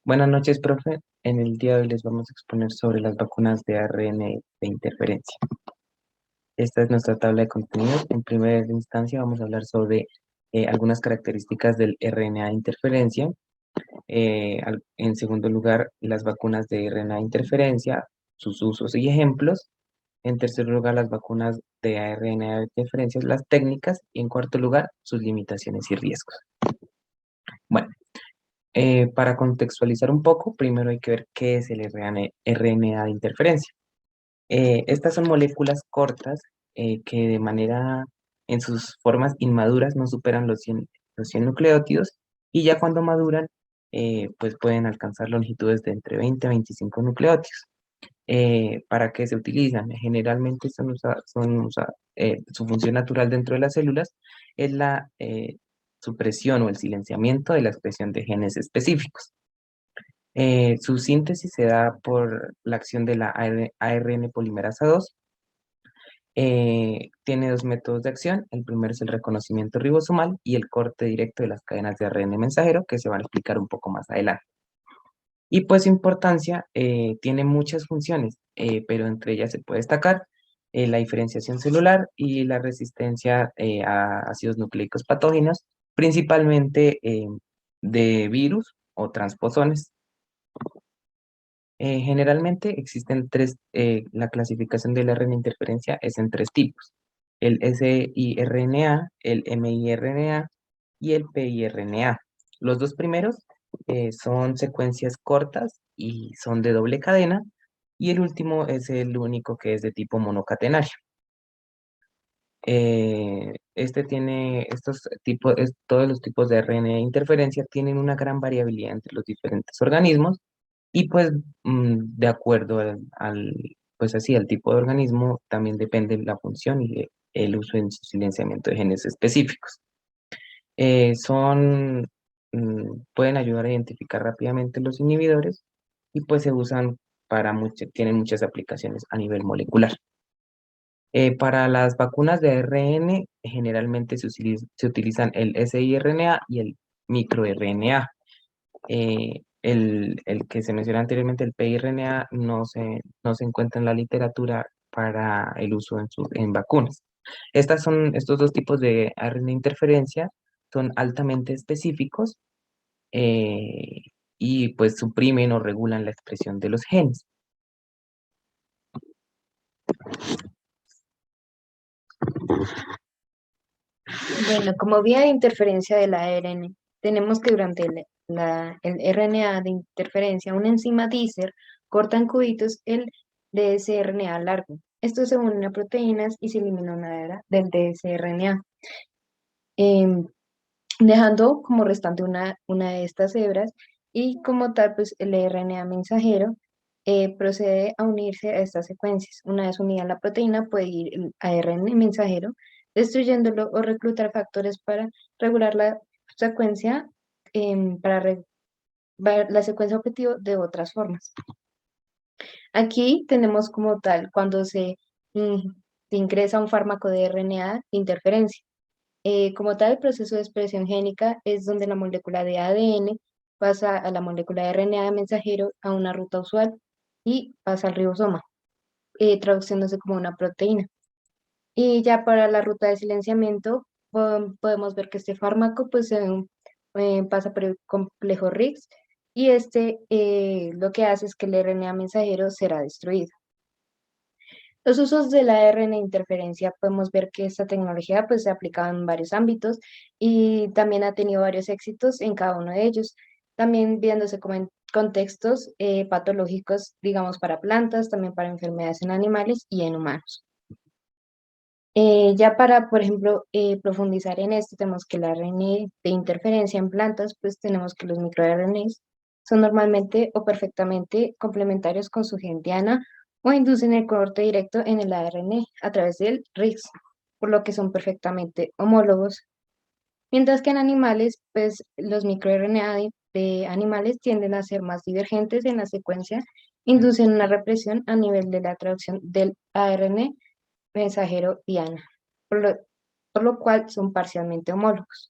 Buenas noches, profe. En el día de hoy les vamos a exponer sobre las vacunas de ARN de interferencia. Esta es nuestra tabla de contenidos. En primera instancia vamos a hablar sobre algunas características del RNA de interferencia. En segundo lugar, las vacunas de RNA de interferencia, sus usos y ejemplos. En tercer lugar, las vacunas de ARN de interferencia, las técnicas. Y en cuarto lugar, sus limitaciones y riesgos. Bueno. Para contextualizar un poco, primero hay que ver qué es el RNA de interferencia. Estas son moléculas cortas que en sus formas inmaduras no superan los 100 nucleótidos y ya cuando maduran, pues pueden alcanzar longitudes de entre 20 a 25 nucleótidos. ¿Para qué se utilizan? Generalmente su función natural dentro de las células es la supresión o el silenciamiento de la expresión de genes específicos. Su síntesis se da por la acción de la ARN polimerasa 2. Tiene dos métodos de acción. El primero es el reconocimiento ribosomal y el corte directo de las cadenas de ARN mensajero, que se van a explicar un poco más adelante. Y pues su importancia tiene muchas funciones, pero entre ellas se puede destacar la diferenciación celular y la resistencia a ácidos nucleicos patógenos, principalmente de virus o transposones. Generalmente existen la clasificación del RNA interferencia es en tres tipos: el siRNA, el miRNA y el piRNA. Los dos primeros son secuencias cortas y son de doble cadena, y el último es el único que es de tipo monocatenario. Todos los tipos de RNA interferencia tienen una gran variabilidad entre los diferentes organismos y pues de acuerdo pues así, al tipo de organismo también depende la función y el uso en su silenciamiento de genes específicos. Eh, son, Pueden ayudar a identificar rápidamente los inhibidores y pues se usan tienen muchas aplicaciones a nivel molecular. Para las vacunas de ARN, generalmente se utilizan el siRNA y el microRNA. El que se menciona anteriormente, el piRNA, no se encuentra en la literatura para el uso en vacunas. Estos dos tipos de ARN interferencia son altamente específicos eh, y pues suprimen o regulan la expresión de los genes. Bueno, como vía de interferencia del ARN, tenemos que durante el RNA de interferencia, una enzima dícer corta en cubitos el dsRNA largo. Esto se une a proteínas y se elimina una era del dsRNA, em, dejando como restante una de estas hebras y como tal, pues el RNA mensajero procede a unirse a estas secuencias. Una vez unida la proteína, puede ir el ARN mensajero destruyéndolo o reclutar factores para regular la secuencia, ver la secuencia objetivo de otras formas. Aquí tenemos como tal cuando mm, se ingresa un fármaco de RNA de interferencia. Como tal, el proceso de expresión génica es donde la molécula de ADN pasa a la molécula de RNA mensajero a una ruta usual y pasa al ribosoma, traduciéndose como una proteína. Y ya para la ruta de silenciamiento, podemos ver que este fármaco pues, pasa por el complejo RIX y este lo que hace es que el RNA mensajero será destruido. Los usos de la RNA interferencia, podemos ver que esta tecnología pues, se ha aplicado en varios ámbitos y también ha tenido varios éxitos en cada uno de ellos, también viéndose como en contextos patológicos, digamos, para plantas, también para enfermedades en animales y en humanos. Ya para, por ejemplo, profundizar en esto, tenemos que la RNA de interferencia en plantas, pues tenemos que los microRNAs son normalmente o perfectamente complementarios con su gen diana o inducen el corte directo en el ARN a través del RIX, por lo que son perfectamente homólogos. Mientras que en animales, pues los microRNA de animales tienden a ser más divergentes en la secuencia, inducen una represión a nivel de la traducción del ARN mensajero diana, por lo, por lo cual son parcialmente homólogos.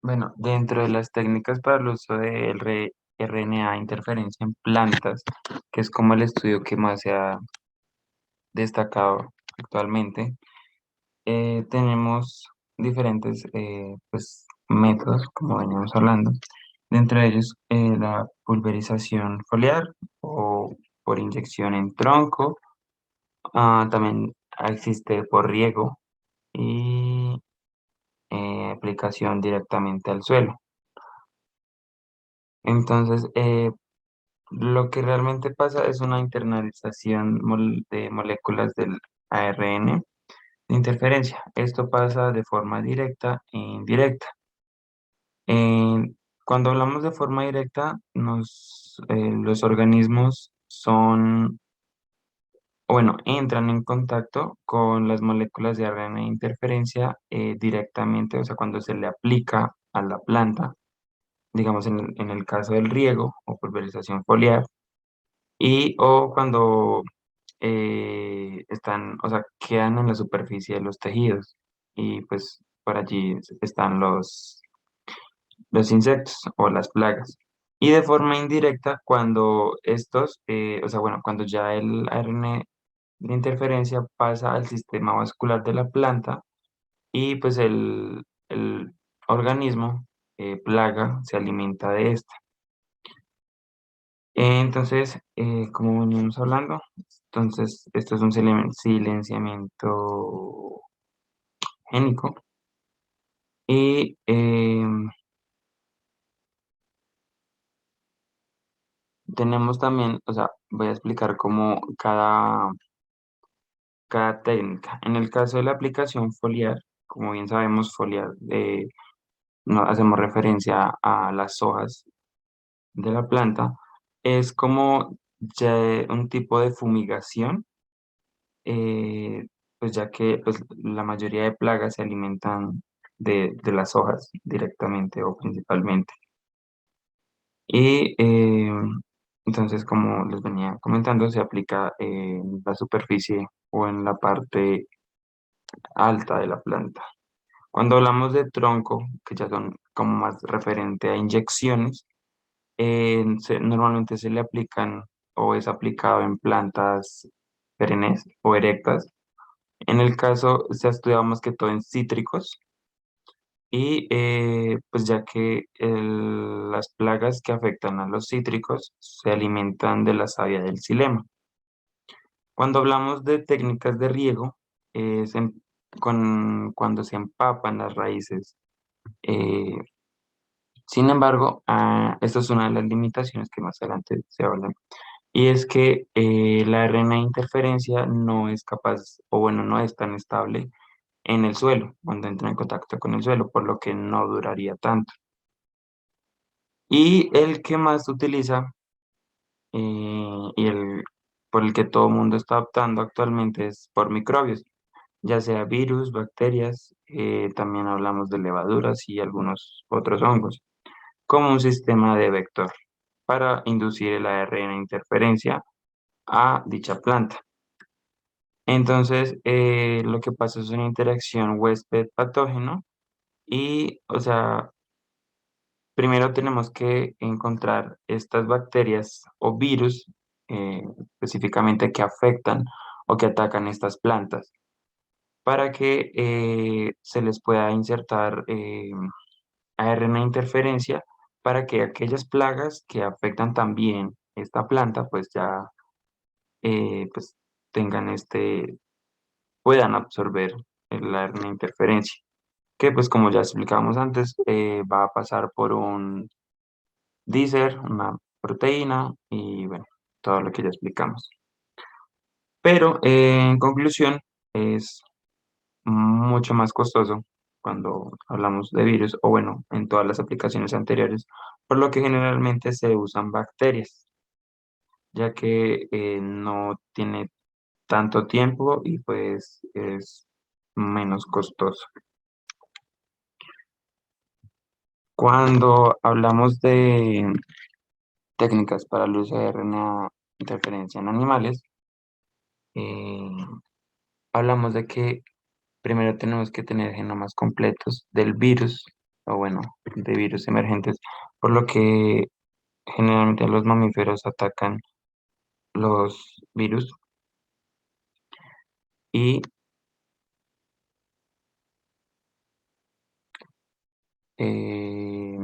Bueno, dentro de las técnicas para el uso de RNA interferencia en plantas, que es como el estudio que más se ha destacado actualmente, tenemos diferentes pues, métodos, como veníamos hablando. Dentro de ellos, la pulverización foliar o por inyección en tronco. También existe por riego y aplicación directamente al suelo. Entonces, lo que realmente pasa es una internalización de moléculas del ARN de interferencia. Esto pasa de forma directa e indirecta. Cuando hablamos de forma directa, los organismos bueno, entran en contacto con las moléculas de ARN de interferencia directamente, o sea, cuando se le aplica a la planta, digamos en el caso del riego o pulverización foliar, y o cuando están, o sea, quedan en la superficie de los tejidos, y pues por allí están los insectos o las plagas. Y de forma indirecta, cuando estos, o sea, bueno, cuando ya el ARN de interferencia pasa al sistema vascular de la planta y pues el organismo plaga se alimenta de esta. Entonces, como veníamos hablando, entonces esto es un silenciamiento génico y tenemos también, o sea, voy a explicar cómo cada técnica. En el caso de la aplicación foliar, como bien sabemos, foliar, no hacemos referencia a las hojas de la planta, es como ya un tipo de fumigación, eh, pues ya que pues, la mayoría de plagas se alimentan de las hojas directamente o principalmente. Y entonces, como les venía comentando, se aplica en la superficie o en la parte alta de la planta. Cuando hablamos de tronco, que ya son como más referente a inyecciones, normalmente se le aplican o es aplicado en plantas perennes o erectas. En el caso, se ha estudiado más que todo en cítricos y pues ya que las plagas que afectan a los cítricos se alimentan de la savia del xilema. Cuando hablamos de técnicas de riego, es cuando se empapan las raíces. eh, Sin embargo, esta es una de las limitaciones que más adelante se hablan. Y es que la RNA interferencia no es capaz, o bueno, no es tan estable en el suelo, cuando entra en contacto con el suelo, por lo que no duraría tanto. Y el que más se utiliza y por el que todo el mundo está optando actualmente es por microbios, ya sea virus, bacterias, también hablamos de levaduras y algunos otros hongos, como un sistema de vector para inducir el ARN interferencia a dicha planta. Entonces, lo que pasa es una interacción huésped-patógeno y, o sea, primero tenemos que encontrar estas bacterias o virus específicamente que afectan o que atacan estas plantas para que se les pueda insertar ARN interferencia para que aquellas plagas que afectan también esta planta, pues ya pues tengan puedan absorber el ARN interferencia, que pues como ya explicábamos antes, va a pasar por un dícer, una proteína y bueno, todo lo que ya explicamos. Pero en conclusión, es mucho más costoso cuando hablamos de virus o bueno, en todas las aplicaciones anteriores, por lo que generalmente se usan bacterias, ya que no tiene tanto tiempo y pues es menos costoso. Cuando hablamos de técnicas para el uso de RNA interferencia en animales, eh, hablamos de que primero tenemos que tener genomas completos del virus o bueno, de virus emergentes, por lo que generalmente los mamíferos atacan los virus y eh,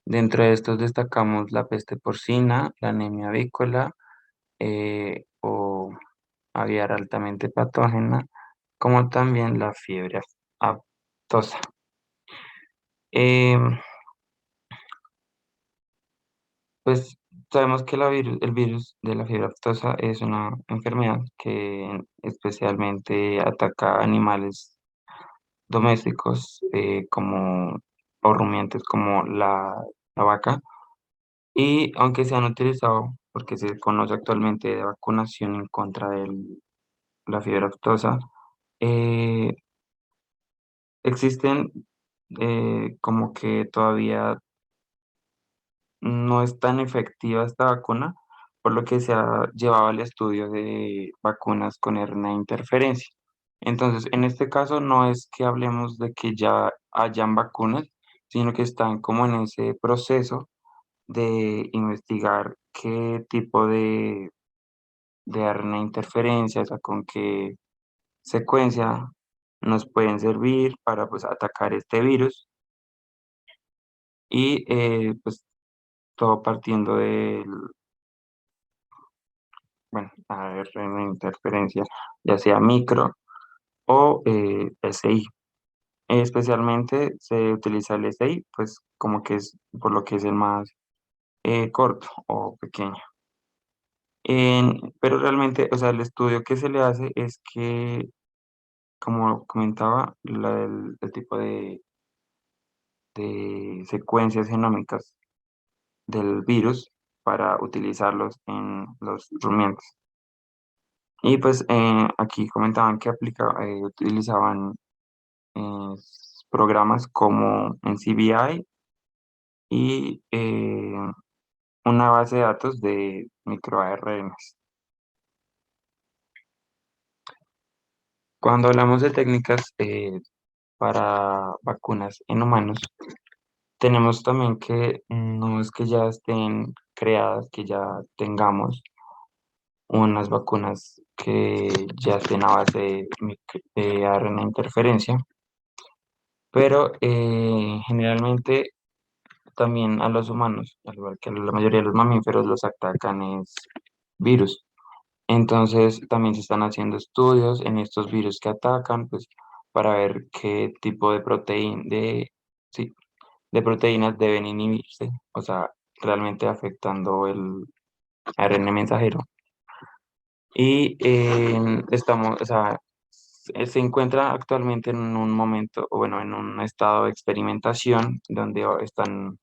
dentro de estos destacamos la peste porcina, la anemia avícola o aviar altamente patógena, como también la fiebre aftosa. Em, pues sabemos que el virus de la fiebre aftosa es una enfermedad que especialmente ataca a animales domésticos como o rumiantes como la vaca. Y aunque se han utilizado, porque se conoce actualmente de vacunación en contra de la fiebre aftosa, eh, existen como que todavía no es tan efectiva esta vacuna, por lo que se ha llevado al estudio de vacunas con RNA interferencia. Entonces, en este caso no es que hablemos de que ya hayan vacunas, sino que están como en ese proceso de investigar qué tipo de RNA interferencia, o sea, con qué secuencia nos pueden servir para pues atacar este virus y pues todo partiendo del, bueno, ARN interferencia, ya sea micro o SI. Especialmente se utiliza el SI, pues como que es por lo que es el más corto o pequeño. Pero realmente, o sea, el estudio que se le hace es que, como comentaba, el tipo de secuencias genómicas del virus para utilizarlos en los rumiantes. Y pues aquí comentaban que utilizaban eh, programas como NCBI y una base de datos de microARNs. Cuando hablamos de técnicas para vacunas en humanos, tenemos también que no es que ya estén creadas, que ya tengamos unas vacunas que ya estén a base de ARN interferencia, pero generalmente también a los humanos, al igual que a la mayoría de los mamíferos, los atacan es virus. Entonces también se están haciendo estudios en estos virus que atacan, pues para ver qué tipo de sí, de proteínas deben inhibirse, o sea, realmente afectando el ARN mensajero. Y o sea, se encuentra actualmente en un momento, o bueno, en un estado de experimentación donde están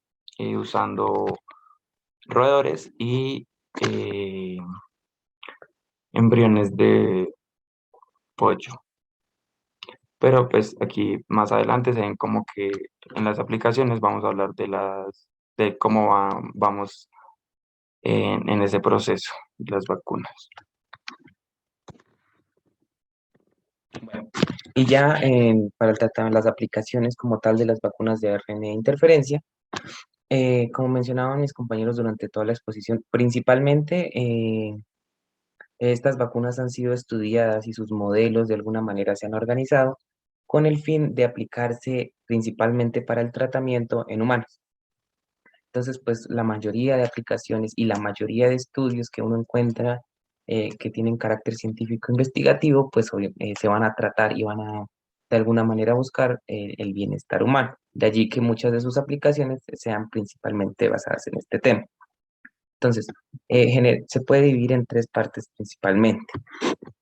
usando roedores y eh, embriones de pollo. Pero pues aquí más adelante se ven como que en las aplicaciones vamos a hablar de cómo vamos en ese proceso de las vacunas. Bueno, y ya para el tratamiento, las aplicaciones como tal de las vacunas de ARN de interferencia, como mencionaban mis compañeros durante toda la exposición, principalmente estas vacunas han sido estudiadas y sus modelos de alguna manera se han organizado con el fin de aplicarse principalmente para el tratamiento en humanos. Entonces, pues la mayoría de aplicaciones y la mayoría de estudios que uno encuentra que tienen carácter científico investigativo, pues se van a tratar y van a de alguna manera buscar el bienestar humano. De allí que muchas de sus aplicaciones sean principalmente basadas en este tema. Entonces, se puede dividir en tres partes principalmente.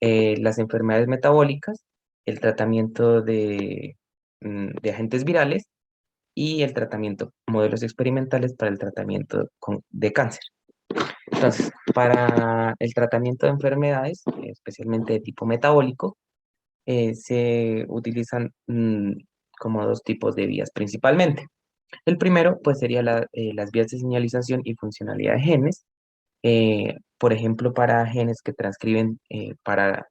Las enfermedades metabólicas, el tratamiento de agentes virales y el tratamiento, modelos experimentales para el tratamiento de cáncer. Entonces, para el tratamiento de enfermedades, especialmente de tipo metabólico, se utilizan como dos tipos de vías principalmente. El primero, pues, sería las vías de señalización y funcionalidad de genes, por ejemplo, para genes que transcriben para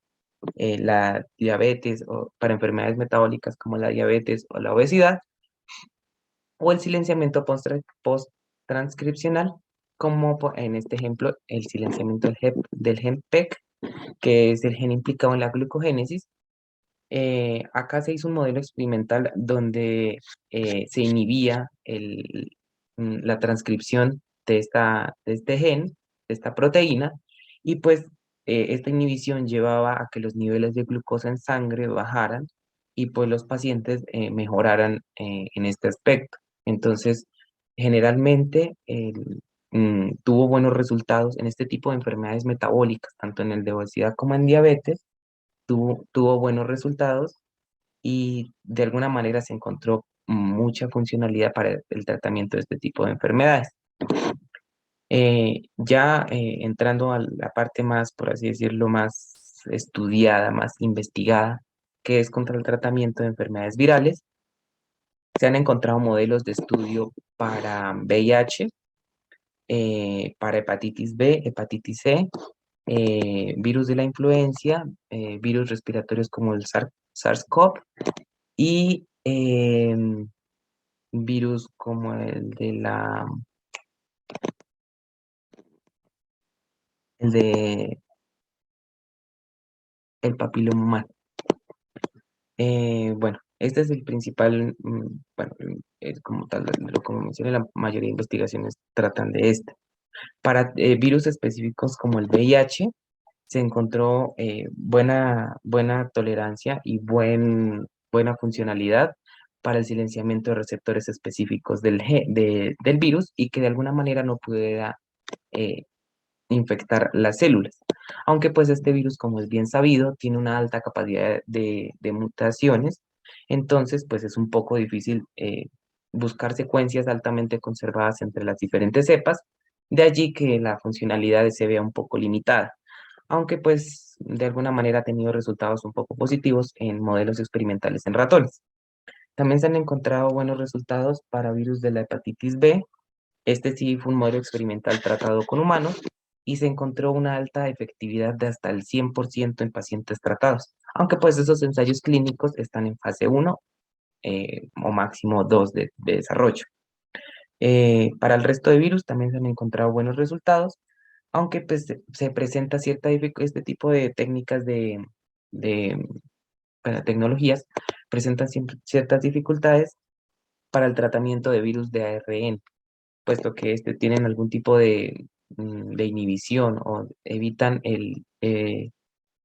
la diabetes o para enfermedades metabólicas como la diabetes o la obesidad, o el silenciamiento post-transcripcional, como en este ejemplo el silenciamiento del gen PEC, que es el gen implicado en la glucogénesis. Acá se hizo un modelo experimental donde se inhibía la transcripción de este gen, de esta proteína, y pues esta inhibición llevaba a que los niveles de glucosa en sangre bajaran y pues los pacientes mejoraran en este aspecto. Entonces, generalmente tuvo buenos resultados en este tipo de enfermedades metabólicas, tanto en el de obesidad como en diabetes, tuvo buenos resultados y de alguna manera se encontró mucha funcionalidad para el tratamiento de este tipo de enfermedades. Ya entrando a la parte más, por así decirlo, más estudiada, más investigada, que es contra el tratamiento de enfermedades virales, se han encontrado modelos de estudio para VIH, para hepatitis B, hepatitis C, virus de la influencia, virus respiratorios como el SARS-CoV y virus como el de el papiloma humano. Bueno, este es el principal, bueno, es como tal, como mencioné, la mayoría de investigaciones tratan de este. Para virus específicos como el VIH, se encontró buena tolerancia y buena funcionalidad para el silenciamiento de receptores específicos del virus y que de alguna manera no pudiera eh, infectar las células. Aunque pues este virus, como es bien sabido, tiene una alta capacidad de mutaciones, entonces pues es un poco difícil buscar secuencias altamente conservadas entre las diferentes cepas, de allí que la funcionalidad se vea un poco limitada, aunque pues de alguna manera ha tenido resultados un poco positivos en modelos experimentales en ratones. También se han encontrado buenos resultados para virus de la hepatitis B. Este sí fue un modelo experimental tratado con humanos y se encontró una alta efectividad de hasta el 100% en pacientes tratados, aunque pues esos ensayos clínicos están en fase 1 o máximo 2 de desarrollo. Para el resto de virus también se han encontrado buenos resultados, aunque pues se presenta este tipo de técnicas de bueno, tecnologías, presentan siempre ciertas dificultades para el tratamiento de virus de ARN, puesto que tienen algún tipo de inhibición o evitan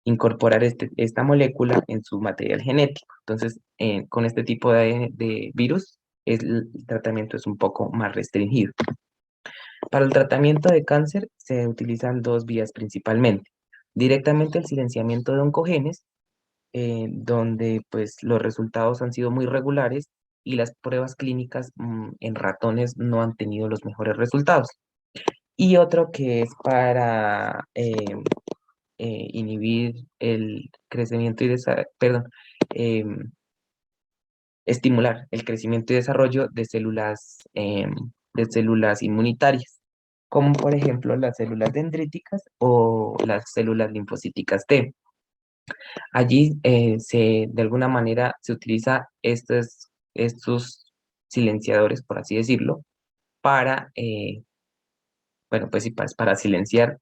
incorporar esta molécula en su material genético. Entonces, con este tipo de virus, el tratamiento es un poco más restringido. Para el tratamiento de cáncer se utilizan dos vías principalmente. Directamente el silenciamiento de oncogenes, donde pues los resultados han sido muy regulares y las pruebas clínicas en ratones no han tenido los mejores resultados. Y otro que es para inhibir el crecimiento perdón, estimular el crecimiento y desarrollo de células inmunitarias, como por ejemplo las células dendríticas o las células linfocíticas T. Allí de alguna manera se utiliza estos silenciadores, por así decirlo, para, bueno, pues sí, para silenciar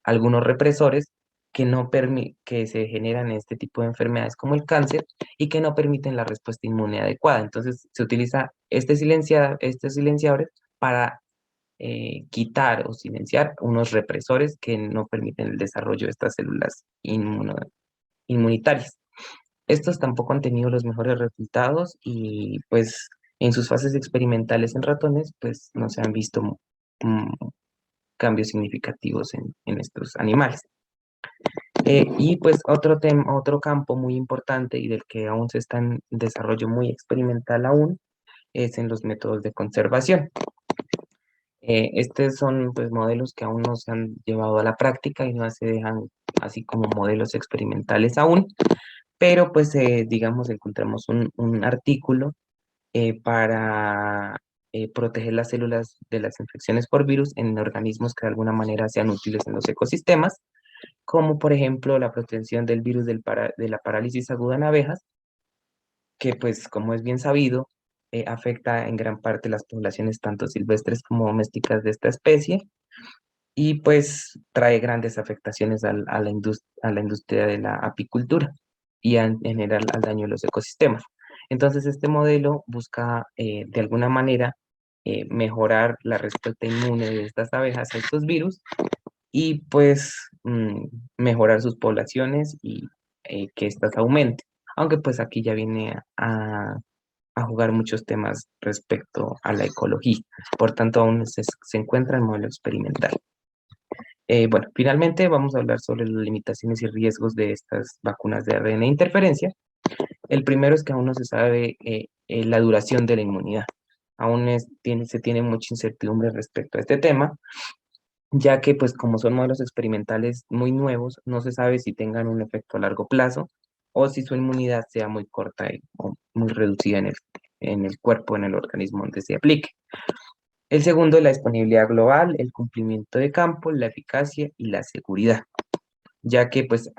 algunos represores que se generan en este tipo de enfermedades como el cáncer y que no permiten la respuesta inmune adecuada. Entonces se utiliza estos silenciadores para quitar o silenciar unos represores que no permiten el desarrollo de estas células inmunitarias. Estos tampoco han tenido los mejores resultados y pues en sus fases experimentales en ratones pues no se han visto mm, cambios significativos en estos animales. Y pues otro campo muy importante y del que aún se está en desarrollo muy experimental aún es en los métodos de conservación. Estos son pues modelos que aún no se han llevado a la práctica y no se dejan así como modelos experimentales aún, pero pues digamos encontramos un artículo para proteger las células de las infecciones por virus en organismos que de alguna manera sean útiles en los ecosistemas, como por ejemplo la protección del virus de la parálisis aguda en abejas, que pues como es bien sabido, afecta en gran parte las poblaciones tanto silvestres como domésticas de esta especie y pues trae grandes afectaciones a la industria de la apicultura y en general al daño de los ecosistemas. Entonces, este modelo busca de alguna manera mejorar la respuesta inmune de estas abejas a estos virus y pues mejorar sus poblaciones y que éstas aumenten. Aunque pues aquí ya viene a jugar muchos temas respecto a la ecología. Por tanto, aún se encuentra en modelo experimental. Bueno, finalmente vamos a hablar sobre las limitaciones y riesgos de estas vacunas de ARN interferencia. El primero es que aún no se sabe la duración de la inmunidad. Aún se tiene mucha incertidumbre respecto a este tema, ya que pues como son modelos experimentales muy nuevos, no se sabe si tengan un efecto a largo plazo o si su inmunidad sea muy corta o muy reducida en el cuerpo, en el organismo donde se aplique. El segundo es la disponibilidad global, el cumplimiento de campo, la eficacia y la seguridad, ya que pues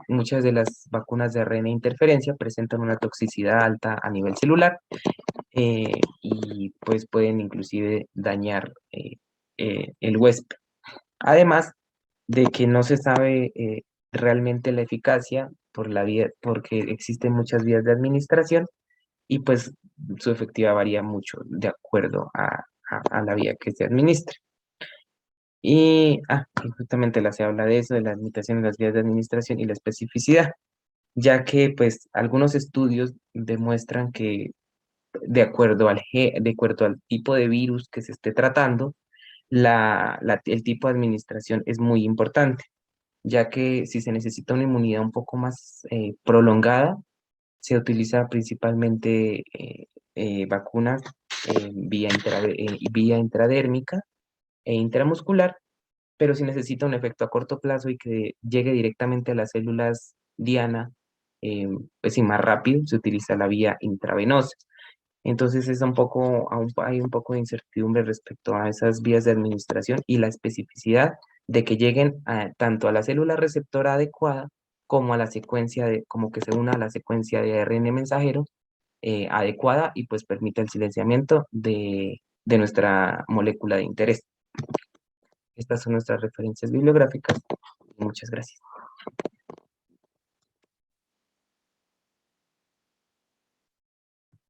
muchas de las vacunas de ARN interferencia presentan una toxicidad alta a nivel celular y pues pueden inclusive dañar el huésped. Además de que no se sabe realmente la eficacia porque existen muchas vías de administración y pues su efectividad varía mucho de acuerdo a la vía que se administre. Y justamente se habla de eso, de la limitación de las vías de administración y la especificidad, ya que pues algunos estudios demuestran que de acuerdo al tipo de virus que se esté tratando, el tipo de administración es muy importante, ya que si se necesita una inmunidad un poco más prolongada, se utiliza principalmente vacunas vía intradérmica e intramuscular, pero si necesita un efecto a corto plazo y que llegue directamente a las células diana, pues sí, más rápido, se utiliza la vía intravenosa. Entonces hay un poco de incertidumbre respecto a esas vías de administración y la especificidad de que lleguen tanto a la célula receptora adecuada como a la como que se una a la secuencia de ARN mensajero adecuada y pues permita el silenciamiento de nuestra molécula de interés. Estas son nuestras referencias bibliográficas. Muchas gracias.